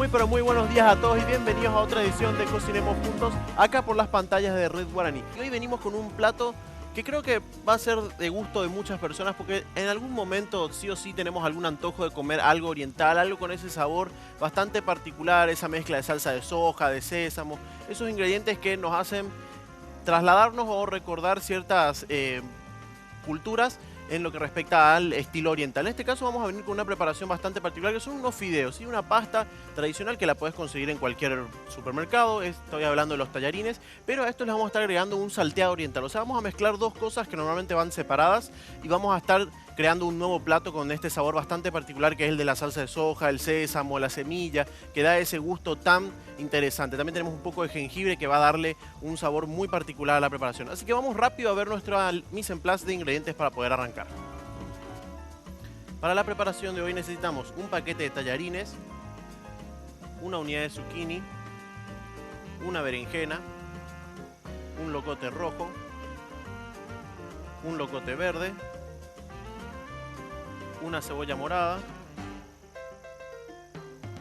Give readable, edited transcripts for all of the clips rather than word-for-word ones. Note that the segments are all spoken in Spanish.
Muy pero muy buenos días a todos y bienvenidos a otra edición de Cocinemos Juntos, acá por las pantallas de Red Guaraní. Y hoy venimos con un plato que creo que va a ser de gusto de muchas personas porque en algún momento sí o sí tenemos algún antojo de comer algo oriental, algo con ese sabor bastante particular, esa mezcla de salsa de soja, de sésamo, esos ingredientes que nos hacen trasladarnos o recordar ciertas culturas en lo que respecta al estilo oriental. En este caso vamos a venir con una preparación bastante particular que son unos fideos, ¿sí? Una pasta tradicional que la puedes conseguir en cualquier supermercado. Estoy hablando de los tallarines, pero a esto les vamos a estar agregando un salteado oriental. O sea, vamos a mezclar dos cosas que normalmente van separadas y vamos a estar creando un nuevo plato con este sabor bastante particular que es el de la salsa de soja, el sésamo, la semilla, que da ese gusto tan interesante. También tenemos un poco de jengibre que va a darle un sabor muy particular a la preparación. Así que vamos rápido a ver nuestra mise en place de ingredientes para poder arrancar. Para la preparación de hoy necesitamos un paquete de tallarines, una unidad de zucchini, una berenjena, un locote rojo, un locote verde, una cebolla morada,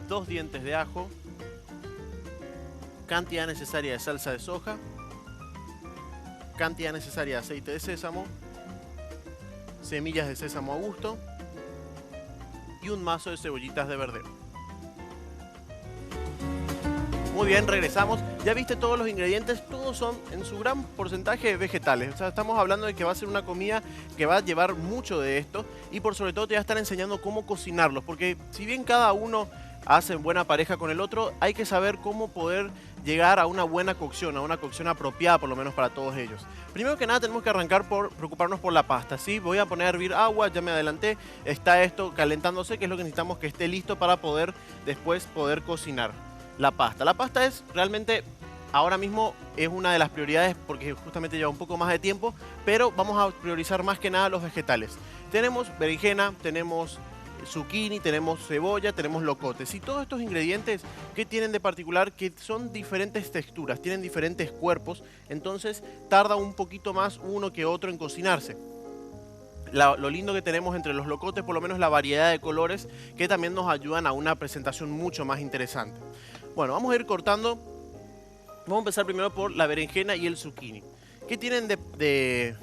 2 dientes de ajo, cantidad necesaria de salsa de soja, cantidad necesaria de aceite de sésamo, semillas de sésamo a gusto y un mazo de cebollitas de verdeo. Muy bien, regresamos. Ya viste todos los ingredientes, todos son en su gran porcentaje vegetales. O sea, estamos hablando de que va a ser una comida que va a llevar mucho de esto y por sobre todo te voy a estar enseñando cómo cocinarlos. Porque si bien cada uno hace buena pareja con el otro, hay que saber cómo poder llegar a una buena cocción, a una cocción apropiada por lo menos para todos ellos. Primero que nada tenemos que arrancar por preocuparnos por la pasta, ¿sí? Voy a poner a hervir agua, ya me adelanté, está esto calentándose, que es lo que necesitamos que esté listo para poder después poder cocinar la pasta. La pasta es realmente, ahora mismo es una de las prioridades porque justamente lleva un poco más de tiempo, pero vamos a priorizar más que nada los vegetales. Tenemos berenjena, tenemos zucchini, tenemos cebolla, tenemos locotes y todos estos ingredientes que tienen de particular que son diferentes texturas, tienen diferentes cuerpos, entonces tarda un poquito más uno que otro en cocinarse. Lo lindo que tenemos entre los locotes, por lo menos la variedad de colores que también nos ayudan a una presentación mucho más interesante. Bueno, vamos a ir cortando. Vamos a empezar primero por la berenjena y el zucchini. ¿Qué tienen de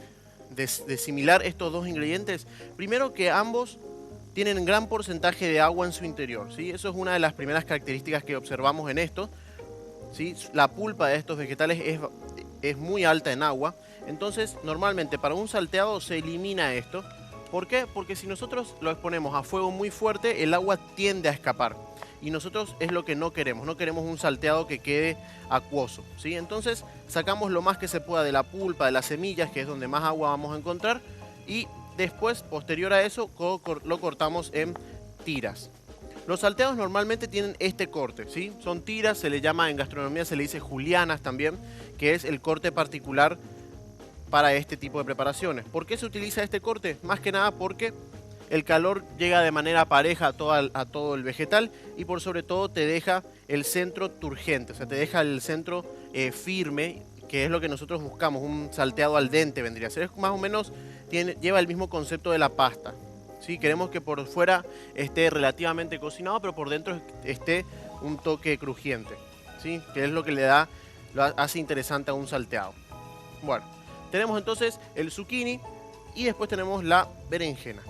similar estos dos ingredientes? Primero que ambos tienen gran porcentaje de agua en su interior, ¿sí? Eso es una de las primeras características que observamos en esto, ¿sí? La pulpa de estos vegetales es muy alta en agua, entonces normalmente para un salteado se elimina esto. ¿Por qué? Porque si nosotros lo exponemos a fuego muy fuerte, el agua tiende a escapar. Y nosotros es lo que no queremos un salteado que quede acuoso, ¿sí? Entonces sacamos lo más que se pueda de la pulpa, de las semillas, que es donde más agua vamos a encontrar, y después, posterior a eso, lo cortamos en tiras. Los salteados normalmente tienen este corte, ¿sí? Son tiras, se le llama en gastronomía, se le dice julianas también, que es el corte particular para este tipo de preparaciones. ¿Por qué se utiliza este corte? Más que nada porque el calor llega de manera pareja a todo el vegetal y por sobre todo te deja el centro turgente, o sea, te deja el centro firme, que es lo que nosotros buscamos, un salteado al dente vendría a ser. Es más o menos, lleva el mismo concepto de la pasta, ¿sí? Queremos que por fuera esté relativamente cocinado, pero por dentro esté un toque crujiente, ¿sí? Que es lo que lo hace interesante a un salteado. Bueno, tenemos entonces el zucchini y después tenemos la berenjena.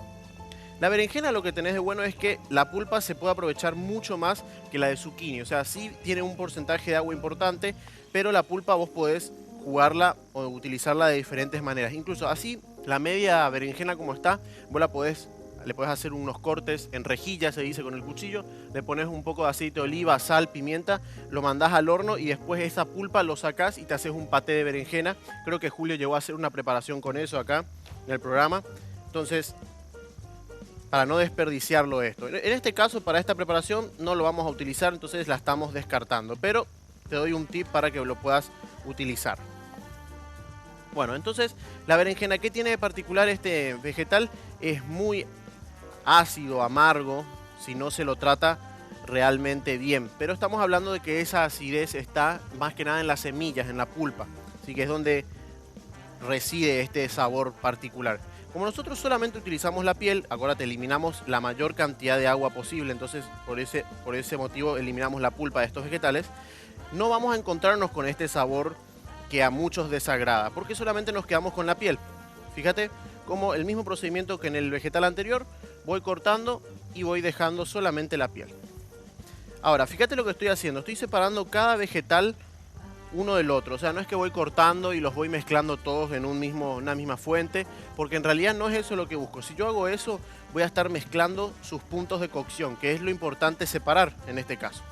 La berenjena lo que tenés de bueno es que la pulpa se puede aprovechar mucho más que la de zucchini. O sea, sí tiene un porcentaje de agua importante, pero la pulpa vos podés jugarla o utilizarla de diferentes maneras. Incluso así, la media berenjena como está, vos le podés hacer unos cortes en rejilla, se dice con el cuchillo, le pones un poco de aceite de oliva, sal, pimienta, lo mandás al horno y después esa pulpa lo sacás y te haces un paté de berenjena. Creo que Julio llegó a hacer una preparación con eso acá en el programa. Entonces, para no desperdiciarlo esto. En este caso, para esta preparación no lo vamos a utilizar, entonces la estamos descartando. Pero te doy un tip para que lo puedas utilizar. Bueno, entonces la berenjena, ¿qué tiene de particular este vegetal? Es muy ácido, amargo, si no se lo trata realmente bien. Pero estamos hablando de que esa acidez está más que nada en las semillas, en la pulpa. Así que es donde reside este sabor particular. Como nosotros solamente utilizamos la piel, acuérdate, eliminamos la mayor cantidad de agua posible, entonces por ese motivo eliminamos la pulpa de estos vegetales, no vamos a encontrarnos con este sabor que a muchos desagrada, porque solamente nos quedamos con la piel. Fíjate como el mismo procedimiento que en el vegetal anterior, voy cortando y voy dejando solamente la piel. Ahora, fíjate lo que estoy haciendo, estoy separando cada vegetal uno del otro, o sea, no es que voy cortando y los voy mezclando todos en una misma fuente, porque en realidad no es eso lo que busco. Si yo hago eso, voy a estar mezclando sus puntos de cocción, que es lo importante separar en este caso.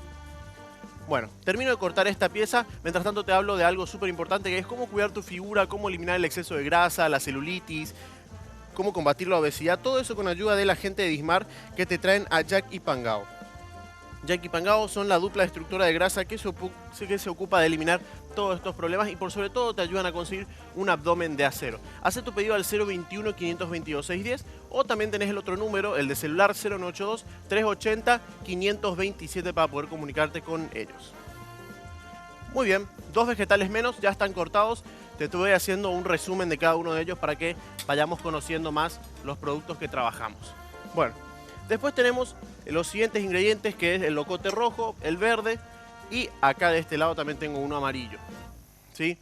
Bueno, termino de cortar esta pieza, mientras tanto te hablo de algo súper importante, que es cómo cuidar tu figura, cómo eliminar el exceso de grasa, la celulitis, cómo combatir la obesidad, todo eso con ayuda de la gente de Dismar que te traen a Jack y Pangao. Jack y Pangao son la dupla destructora de grasa que se ocupa de eliminar todos estos problemas y por sobre todo te ayudan a conseguir un abdomen de acero. Haz tu pedido al 021 522 610 o también tenés el otro número, el de celular 0982 380 527 para poder comunicarte con ellos. Muy bien, 2 vegetales menos, ya están cortados. Te estuve haciendo un resumen de cada uno de ellos para que vayamos conociendo más los productos que trabajamos. Bueno, después tenemos los siguientes ingredientes, que es el locote rojo, el verde y acá de este lado también tengo uno amarillo, ¿sí?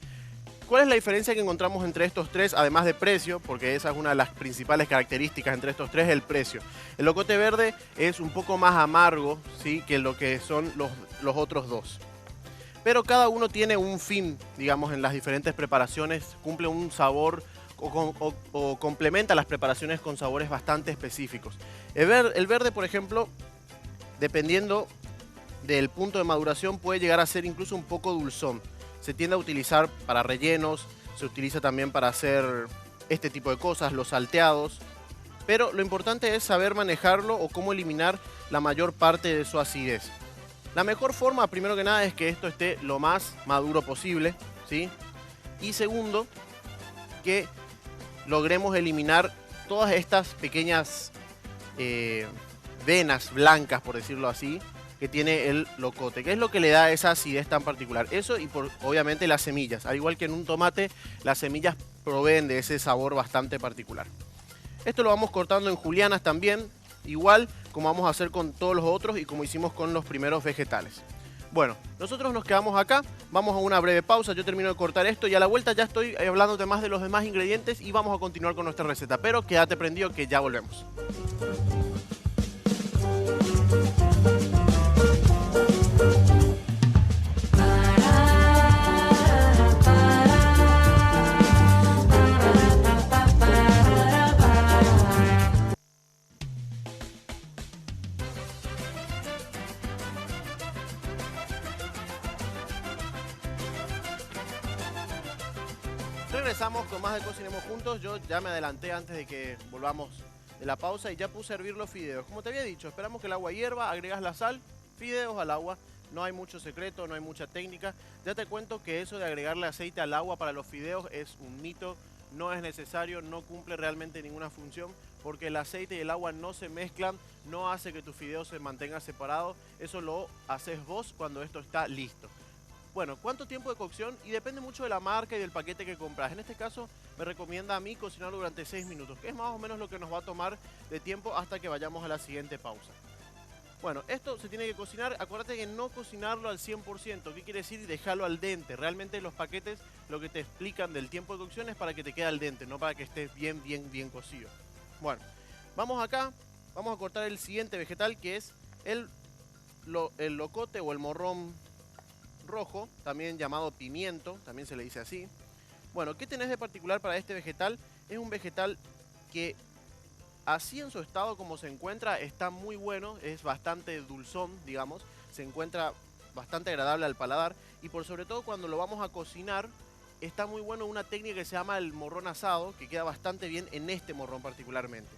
¿Cuál es la diferencia que encontramos entre estos tres, además de precio? Porque esa es una de las principales características entre estos tres, el precio. El locote verde es un poco más amargo, ¿sí?, que lo que son los otros dos. Pero cada uno tiene un fin, digamos, en las diferentes preparaciones, cumple un sabor o complementa las preparaciones con sabores bastante específicos. El verde, por ejemplo, dependiendo del punto de maduración, puede llegar a ser incluso un poco dulzón. Se tiende a utilizar para rellenos, se utiliza también para hacer este tipo de cosas, los salteados. Pero lo importante es saber manejarlo o cómo eliminar la mayor parte de su acidez. La mejor forma, primero que nada, es que esto esté lo más maduro posible, ¿sí? Y segundo, que logremos eliminar todas estas pequeñas venas blancas, por decirlo así, que tiene el locote, que es lo que le da esa acidez tan particular. Eso y obviamente las semillas, al igual que en un tomate, las semillas proveen de ese sabor bastante particular. Esto lo vamos cortando en julianas también, igual como vamos a hacer con todos los otros y como hicimos con los primeros vegetales. Bueno, nosotros nos quedamos acá, vamos a una breve pausa, yo termino de cortar esto y a la vuelta ya estoy hablándote más de los demás ingredientes y vamos a continuar con nuestra receta, pero quédate prendido que ya volvemos. Regresamos con más de Cocinemos Juntos. Yo ya me adelanté antes de que volvamos de la pausa y ya puse a hervir los fideos. Como te había dicho, esperamos que el agua hierva, agregas la sal, fideos al agua. No hay mucho secreto, no hay mucha técnica. Ya te cuento que eso de agregarle aceite al agua para los fideos es un mito. No es necesario, no cumple realmente ninguna función porque el aceite y el agua no se mezclan, no hace que tu fideo se mantenga separado. Eso lo haces vos cuando esto está listo. Bueno, ¿cuánto tiempo de cocción? Y depende mucho de la marca y del paquete que compras. En este caso me recomienda a mí cocinarlo durante 6 minutos, que es más o menos lo que nos va a tomar de tiempo hasta que vayamos a la siguiente pausa. Bueno, esto se tiene que cocinar, acuérdate que no cocinarlo al 100%, ¿qué quiere decir? Dejarlo al dente. Realmente los paquetes lo que te explican del tiempo de cocción es para que te quede al dente, no para que esté bien cocido. Bueno, vamos acá, vamos a cortar el siguiente vegetal que es el locote o el morrón rojo, también llamado pimiento, también se le dice así. Bueno, ¿qué tenés de particular para este vegetal? Es un vegetal que así en su estado como se encuentra está muy bueno, es bastante dulzón, digamos, se encuentra bastante agradable al paladar y por sobre todo cuando lo vamos a cocinar está muy bueno una técnica que se llama el morrón asado, que queda bastante bien en este morrón particularmente.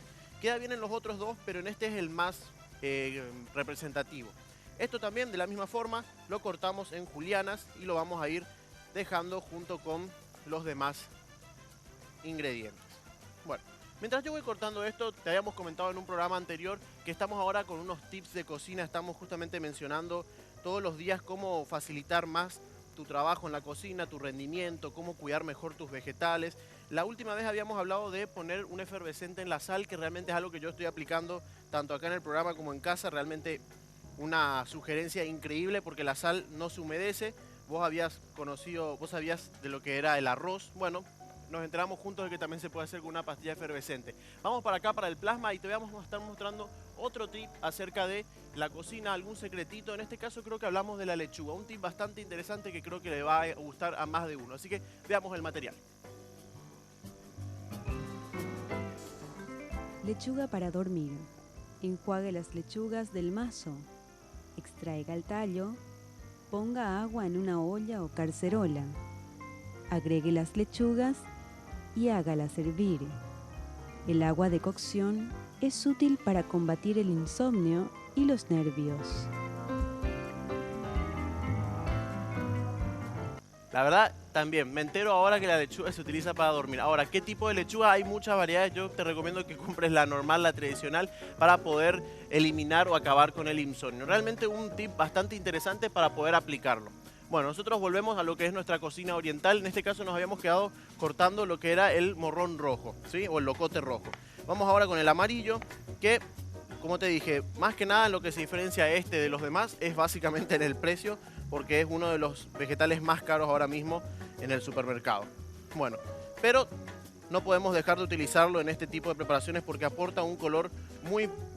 Queda bien en los otros dos, pero en este es el más representativo. Esto también de la misma forma lo cortamos en julianas y lo vamos a ir dejando junto con los demás ingredientes. Bueno, mientras yo voy cortando esto, te habíamos comentado en un programa anterior que estamos ahora con unos tips de cocina, estamos justamente mencionando todos los días cómo facilitar más tu trabajo en la cocina, tu rendimiento, cómo cuidar mejor tus vegetales. La última vez habíamos hablado de poner un efervescente en la sal, que realmente es algo que yo estoy aplicando tanto acá en el programa como en casa. Realmente una sugerencia increíble porque la sal no se humedece. Vos sabías de lo que era el arroz. Bueno, nos enteramos juntos de que también se puede hacer con una pastilla efervescente. Vamos para acá, para el plasma, y te vamos a estar mostrando otro tip acerca de la cocina, algún secretito. En este caso creo que hablamos de la lechuga, un tip bastante interesante que creo que le va a gustar a más de uno. Así que veamos el material. Lechuga para dormir. Enjuague las lechugas del mazo. Extraiga el tallo. Ponga agua en una olla o cacerola. Agregue las lechugas y hágalas hervir. El agua de cocción es útil para combatir el insomnio y los nervios. La verdad, también me entero ahora que la lechuga se utiliza para dormir. Ahora, ¿qué tipo de lechuga? Hay muchas variedades. Yo te recomiendo que compres la normal, la tradicional, para poder eliminar o acabar con el insomnio. Realmente un tip bastante interesante para poder aplicarlo. Bueno, nosotros volvemos a lo que es nuestra cocina oriental. En este caso nos habíamos quedado cortando lo que era el morrón rojo, ¿sí? O el locote rojo. Vamos ahora con el amarillo, que, como te dije, más que nada lo que se diferencia este de los demás es básicamente en el precio, porque es uno de los vegetales más caros ahora mismo en el supermercado. Bueno, pero no podemos dejar de utilizarlo en este tipo de preparaciones porque aporta un color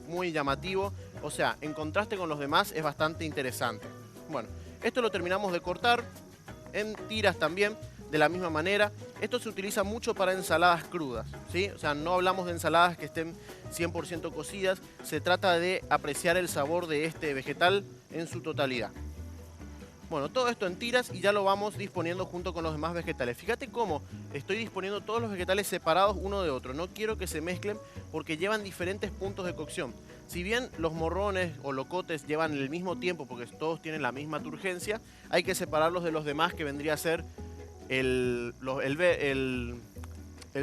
muy llamativo. O sea, en contraste con los demás es bastante interesante. Bueno, esto lo terminamos de cortar en tiras también, de la misma manera. Esto se utiliza mucho para ensaladas crudas, ¿sí? O sea, no hablamos de ensaladas que estén 100% cocidas. Se trata de apreciar el sabor de este vegetal en su totalidad. Bueno, todo esto en tiras y ya lo vamos disponiendo junto con los demás vegetales. Fíjate cómo estoy disponiendo todos los vegetales separados uno de otro. No quiero que se mezclen porque llevan diferentes puntos de cocción. Si bien los morrones o locotes llevan el mismo tiempo porque todos tienen la misma turgencia, hay que separarlos de los demás, que vendría a ser el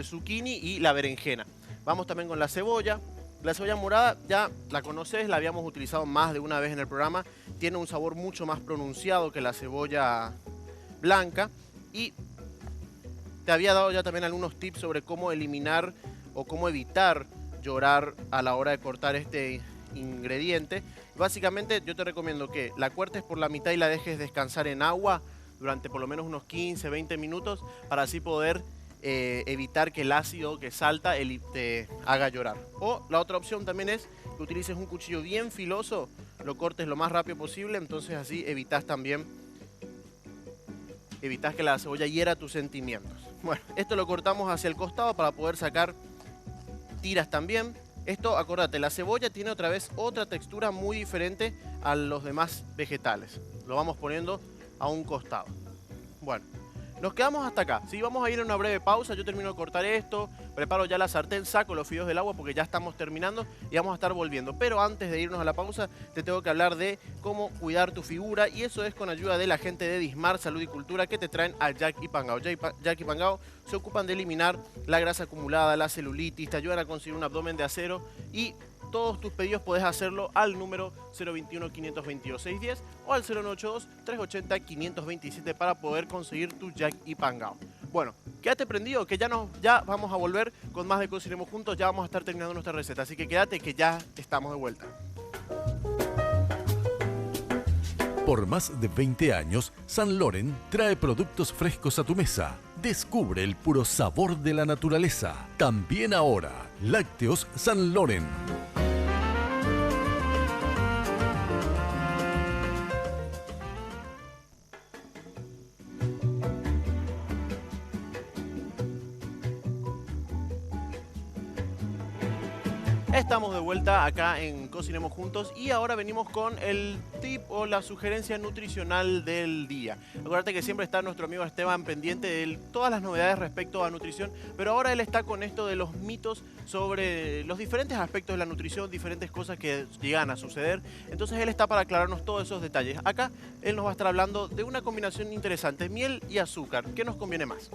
zucchini y la berenjena. Vamos también con la cebolla. La cebolla morada ya la conoces, la habíamos utilizado más de una vez en el programa. Tiene un sabor mucho más pronunciado que la cebolla blanca. Y te había dado ya también algunos tips sobre cómo eliminar o cómo evitar llorar a la hora de cortar este ingrediente. Básicamente yo te recomiendo que la cortes por la mitad y la dejes descansar en agua durante por lo menos unos 15-20 minutos para así poder evitar que el ácido que salta te haga llorar. O la otra opción también es que utilices un cuchillo bien filoso, lo cortes lo más rápido posible, entonces así evitas que la cebolla hiera tus sentimientos. Bueno, esto lo cortamos hacia el costado para poder sacar tiras también. Esto, acordate, la cebolla tiene otra vez otra textura muy diferente a los demás vegetales. Lo vamos poniendo a un costado. Bueno, nos quedamos hasta acá. Sí, vamos a ir a una breve pausa. Yo termino de cortar esto, preparo ya la sartén, saco los fideos del agua porque ya estamos terminando y vamos a estar volviendo. Pero antes de irnos a la pausa, te tengo que hablar de cómo cuidar tu figura, y eso es con ayuda de la gente de Dismar Salud y Cultura, que te traen a Jack y Pangao. Jack y Pangao se ocupan de eliminar la grasa acumulada, la celulitis, te ayudan a conseguir un abdomen de acero, y todos tus pedidos podés hacerlo al número 021-522-610 o al 0982-380-527 para poder conseguir tu Jack y Pangao. Bueno, quédate prendido que ya vamos a volver con más de Cocinemos Juntos. Ya vamos a estar terminando nuestra receta, así que quédate que ya estamos de vuelta. Por más de 20 años, San Loren trae productos frescos a tu mesa. Descubre el puro sabor de la naturaleza. También ahora, Lácteos San Loren. Estamos de vuelta acá en Cocinemos Juntos y ahora venimos con el tip o la sugerencia nutricional del día. Acuérdate que siempre está nuestro amigo Esteban pendiente de todas las novedades respecto a nutrición, pero ahora él está con esto de los mitos sobre los diferentes aspectos de la nutrición, diferentes cosas que llegan a suceder. Entonces él está para aclararnos todos esos detalles. Acá él nos va a estar hablando de una combinación interesante, miel y azúcar. ¿Qué nos conviene más?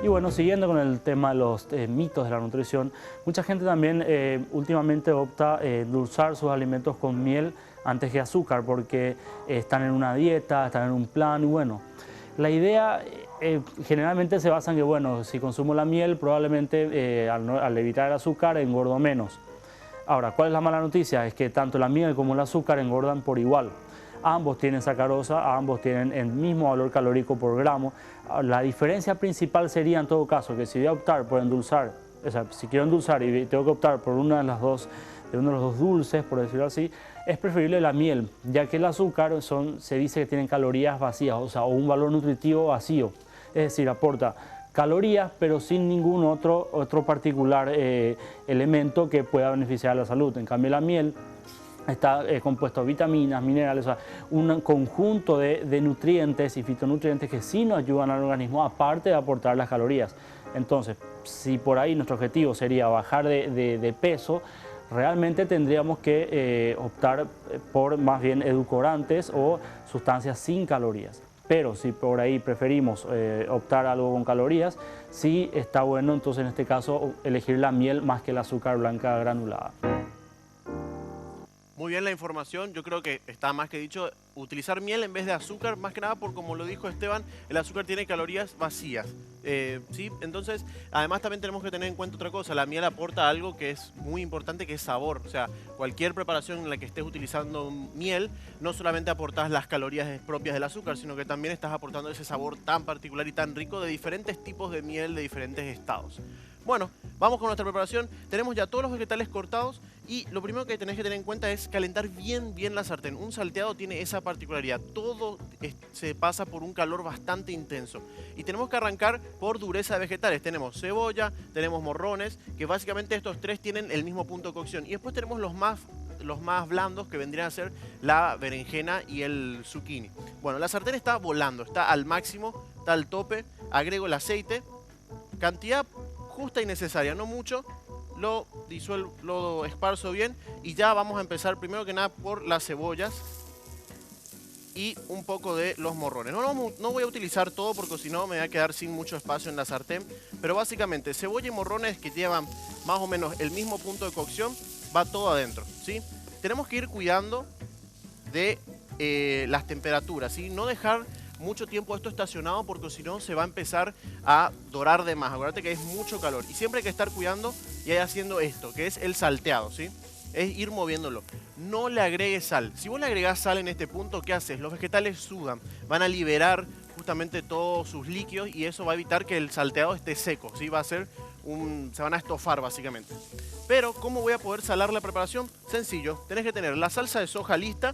Y bueno, siguiendo con el tema de los mitos de la nutrición, mucha gente también últimamente opta endulzar sus alimentos con miel, antes que azúcar, porque están en una dieta, están en un plan y bueno, la idea generalmente se basa en que, bueno, si consumo la miel, probablemente al evitar el azúcar engordo menos. Ahora, ¿cuál es la mala noticia? Es que tanto la miel como el azúcar engordan por igual. Ambos tienen sacarosa, ambos tienen el mismo valor calórico por gramo. La diferencia principal sería en todo caso que si voy a optar por endulzar, o sea, si quiero endulzar y tengo que optar por uno de los dos dulces, por decirlo así, es preferible la miel, ya que el azúcar se dice que tienen calorías vacías, o sea, o un valor nutritivo vacío. Es decir, aporta calorías, pero sin ningún otro particular elemento que pueda beneficiar a la salud. En cambio, la miel está compuesto de vitaminas, minerales, o sea, un conjunto de nutrientes y fitonutrientes que sí nos ayudan al organismo, aparte de aportar las calorías. Entonces, si por ahí nuestro objetivo sería bajar de peso, realmente tendríamos que optar por más bien edulcorantes o sustancias sin calorías. Pero si por ahí preferimos optar algo con calorías, sí está bueno entonces en este caso elegir la miel más que el azúcar blanca granulada. Muy bien la información, yo creo que está más que dicho, utilizar miel en vez de azúcar, más que nada por como lo dijo Esteban, el azúcar tiene calorías vacías, ¿sí? Entonces, además también tenemos que tener en cuenta otra cosa, la miel aporta algo que es muy importante, que es sabor, o sea, cualquier preparación en la que estés utilizando miel, no solamente aportas las calorías propias del azúcar, sino que también estás aportando ese sabor tan particular y tan rico de diferentes tipos de miel de diferentes estados. Bueno, vamos con nuestra preparación. Tenemos ya todos los vegetales cortados y lo primero que tenés que tener en cuenta es calentar bien la sartén. Un salteado tiene esa particularidad. Todo se pasa por un calor bastante intenso. Y tenemos que arrancar por dureza de vegetales. Tenemos cebolla, tenemos morrones, que básicamente estos tres tienen el mismo punto de cocción. Y después tenemos los más blandos, que vendrían a ser la berenjena y el zucchini. Bueno, la sartén está volando, está al máximo, está al tope. Agrego el aceite, cantidad justa y necesaria, no mucho, lo disuelvo, lo esparzo bien y ya vamos a empezar primero que nada por las cebollas y un poco de los morrones. No voy a utilizar todo porque si no me va a quedar sin mucho espacio en la sartén, pero básicamente cebolla y morrones que llevan más o menos el mismo punto de cocción, va todo adentro, ¿sí? Tenemos que ir cuidando de las temperaturas, ¿sí? No dejar mucho tiempo esto estacionado porque si no se va a empezar a dorar de más. Acuérdate que es mucho calor y siempre hay que estar cuidando y haciendo esto, que es el salteado, ¿sí? Es ir moviéndolo. No le agregues sal. Si vos le agregás sal en este punto, ¿qué haces? Los vegetales sudan, van a liberar justamente todos sus líquidos y eso va a evitar que el salteado esté seco, ¿sí? Se van a estofar básicamente. Pero, ¿cómo voy a poder salar la preparación? Sencillo, tenés que tener la salsa de soja lista,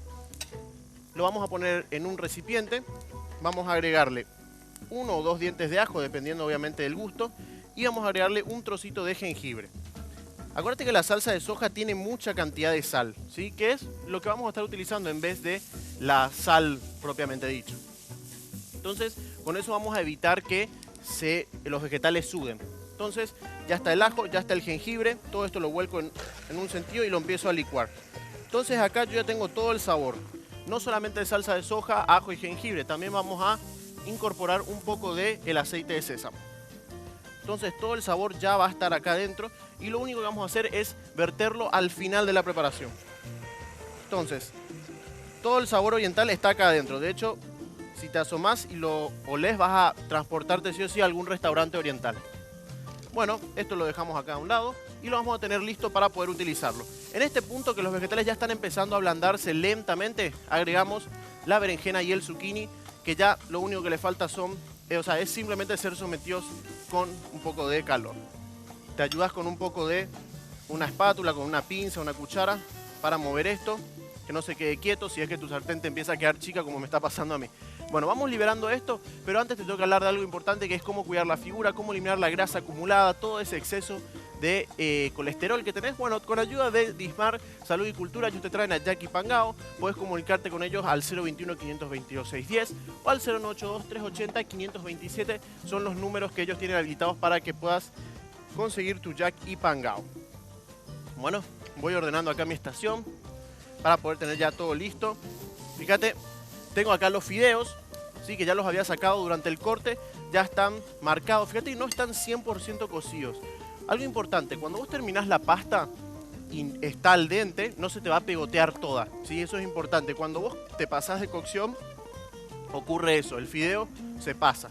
lo vamos a poner en un recipiente. Vamos a agregarle 1 o 2 dientes de ajo, dependiendo obviamente del gusto, y vamos a agregarle un trocito de jengibre. Acuérdate que la salsa de soja tiene mucha cantidad de sal, ¿sí? Que es lo que vamos a estar utilizando en vez de la sal propiamente dicho. Entonces, con eso vamos a evitar que los vegetales suden. Entonces, ya está el ajo, ya está el jengibre, todo esto lo vuelco en un sentido y lo empiezo a licuar. Entonces acá yo ya tengo todo el sabor. No solamente de salsa de soja, ajo y jengibre, también vamos a incorporar un poco del aceite de sésamo. Entonces todo el sabor ya va a estar acá adentro y lo único que vamos a hacer es verterlo al final de la preparación. Entonces, todo el sabor oriental está acá adentro. De hecho, si te asomás y lo olés, vas a transportarte sí o sí a algún restaurante oriental. Bueno, esto lo dejamos acá a un lado y lo vamos a tener listo para poder utilizarlo. En este punto que los vegetales ya están empezando a ablandarse lentamente, agregamos la berenjena y el zucchini, que ya lo único que le falta es simplemente ser sometidos con un poco de calor. Te ayudas con un poco de una espátula, con una pinza, una cuchara, para mover esto, que no se quede quieto si es que tu sartén te empieza a quedar chica como me está pasando a mí. Bueno, vamos liberando esto, pero antes te tengo que hablar de algo importante que es cómo cuidar la figura, cómo eliminar la grasa acumulada, todo ese exceso de colesterol que tenés. Bueno, con ayuda de Dismar Salud y Cultura, ellos te traen a Jackie Pangao. Puedes comunicarte con ellos al 021-522-610 o al 092-380-527. Son los números que ellos tienen habilitados para que puedas conseguir tu Jackie Pangao. Bueno, voy ordenando acá mi estación para poder tener ya todo listo. Fíjate, tengo acá los fideos, ¿sí? Que ya los había sacado durante el corte, ya están marcados. Fíjate, y no están 100% cocidos. Algo importante, cuando vos terminás la pasta, y está al dente, no se te va a pegotear toda, ¿sí? Eso es importante. Cuando vos te pasás de cocción, ocurre eso, el fideo se pasa.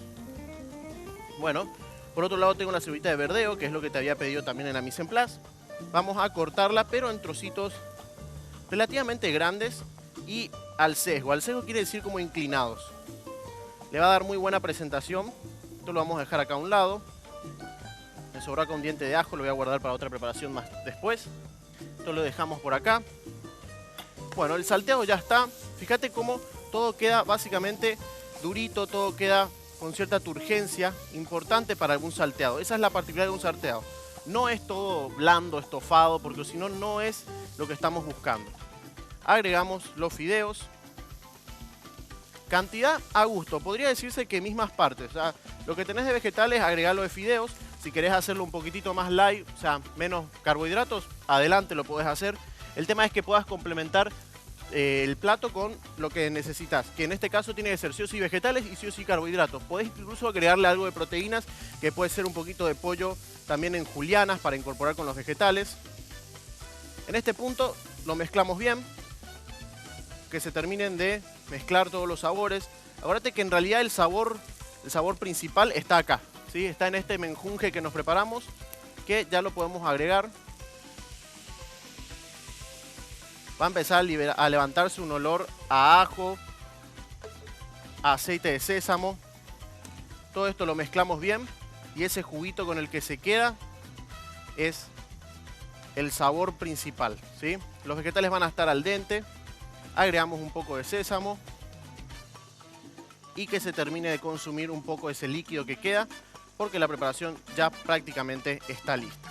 Bueno, por otro lado tengo la cebollita de verdeo, que es lo que te había pedido también en la mise en place. Vamos a cortarla, pero en trocitos relativamente grandes y al sesgo. Al sesgo quiere decir como inclinados. Le va a dar muy buena presentación. Esto lo vamos a dejar acá a un lado. Me sobró acá un diente de ajo, lo voy a guardar para otra preparación más después. Esto lo dejamos por acá. Bueno, el salteado ya está. Fíjate cómo todo queda básicamente durito, todo queda con cierta turgencia, importante para algún salteado. Esa es la particularidad de un salteado. No es todo blando, estofado, porque si no, no es lo que estamos buscando. Agregamos los fideos. Cantidad a gusto. Podría decirse que mismas partes. O sea, lo que tenés de vegetales, agregarlo de fideos. Si querés hacerlo un poquitito más light, o sea, menos carbohidratos, adelante lo podés hacer. El tema es que puedas complementar el plato con lo que necesitas, que en este caso tiene que ser sí o sí vegetales y sí o sí carbohidratos. Podés incluso agregarle algo de proteínas, que puede ser un poquito de pollo también en julianas para incorporar con los vegetales. En este punto lo mezclamos bien, que se terminen de mezclar todos los sabores. Acuérdate que en realidad el sabor principal está acá, ¿sí? Está en este menjunje que nos preparamos, que ya lo podemos agregar. Va a empezar a levantarse un olor a ajo, a aceite de sésamo. Todo esto lo mezclamos bien y ese juguito con el que se queda es el sabor principal, ¿sí? Los vegetales van a estar al dente. Agregamos un poco de sésamo y que se termine de consumir un poco ese líquido que queda, porque la preparación ya prácticamente está lista,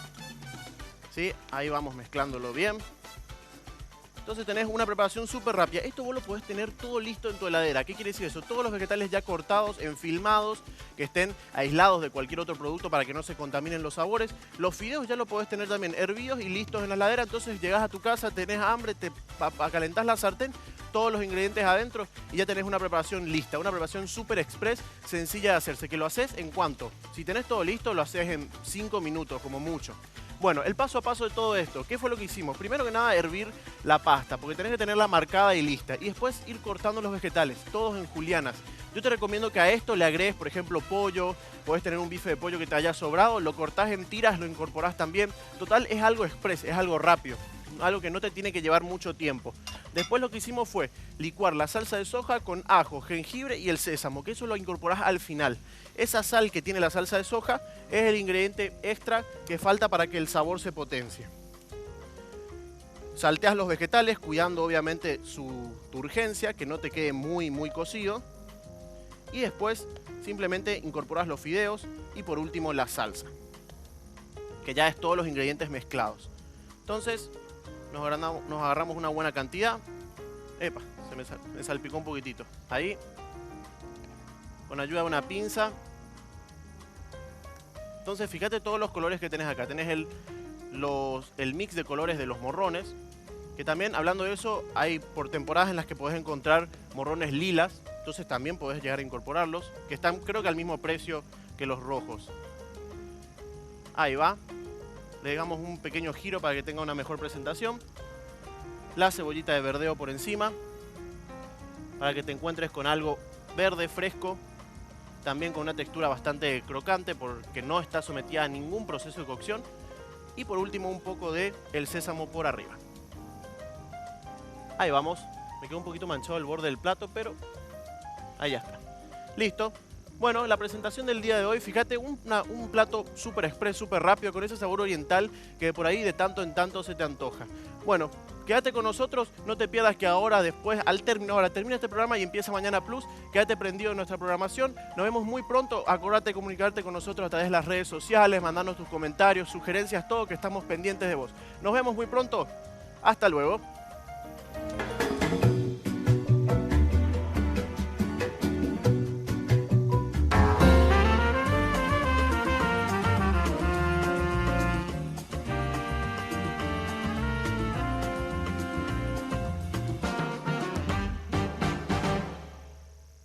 ¿sí? Ahí vamos mezclándolo bien. Entonces tenés una preparación súper rápida. Esto vos lo podés tener todo listo en tu heladera. ¿Qué quiere decir eso? Todos los vegetales ya cortados, enfilmados, que estén aislados de cualquier otro producto para que no se contaminen los sabores. Los fideos ya lo podés tener también hervidos y listos en la heladera. Entonces llegás a tu casa, tenés hambre, te calentás la sartén, todos los ingredientes adentro y ya tenés una preparación lista. Una preparación súper express, sencilla de hacerse. ¿Que lo haces en cuánto? Si tenés todo listo, lo haces en 5 minutos como mucho. Bueno, el paso a paso de todo esto, ¿qué fue lo que hicimos? Primero que nada, hervir la pasta, porque tenés que tenerla marcada y lista. Y después ir cortando los vegetales, todos en julianas. Yo te recomiendo que a esto le agregues, por ejemplo, pollo. Podés tener un bife de pollo que te haya sobrado, lo cortás en tiras, lo incorporás también. Total, es algo express, es algo rápido. Algo que no te tiene que llevar mucho tiempo. Después lo que hicimos fue licuar la salsa de soja con ajo, jengibre y el sésamo, que eso lo incorporás al final. Esa sal que tiene la salsa de soja es el ingrediente extra que falta para que el sabor se potencie. Salteas los vegetales, cuidando obviamente su turgencia, que no te quede muy cocido. Y después simplemente incorporás los fideos y por último la salsa, que ya es todos los ingredientes mezclados. Entonces nos agarramos una buena cantidad. Epa, me salpicó un poquitito. Ahí, con ayuda de una pinza. Entonces fíjate todos los colores que tenés acá. Tenés el mix de colores de los morrones, que también, hablando de eso, hay por temporadas en las que podés encontrar morrones lilas. Entonces también podés llegar a incorporarlos, que están creo que al mismo precio que los rojos. Ahí va. Le damos un pequeño giro para que tenga una mejor presentación. La cebollita de verdeo por encima, para que te encuentres con algo verde, fresco, también con una textura bastante crocante porque no está sometida a ningún proceso de cocción. Y por último un poco de el sésamo por arriba. Ahí vamos. Me quedó un poquito manchado el borde del plato, pero ahí ya está. Listo. Bueno, la presentación del día de hoy, fíjate, un plato súper express, súper rápido, con ese sabor oriental que por ahí de tanto en tanto se te antoja. Bueno, quédate con nosotros, no te pierdas que ahora después, termina este programa y empieza Mañana Plus, quédate prendido en nuestra programación. Nos vemos muy pronto, acordate de comunicarte con nosotros a través de las redes sociales, mandarnos tus comentarios, sugerencias, todo, que estamos pendientes de vos. Nos vemos muy pronto, hasta luego.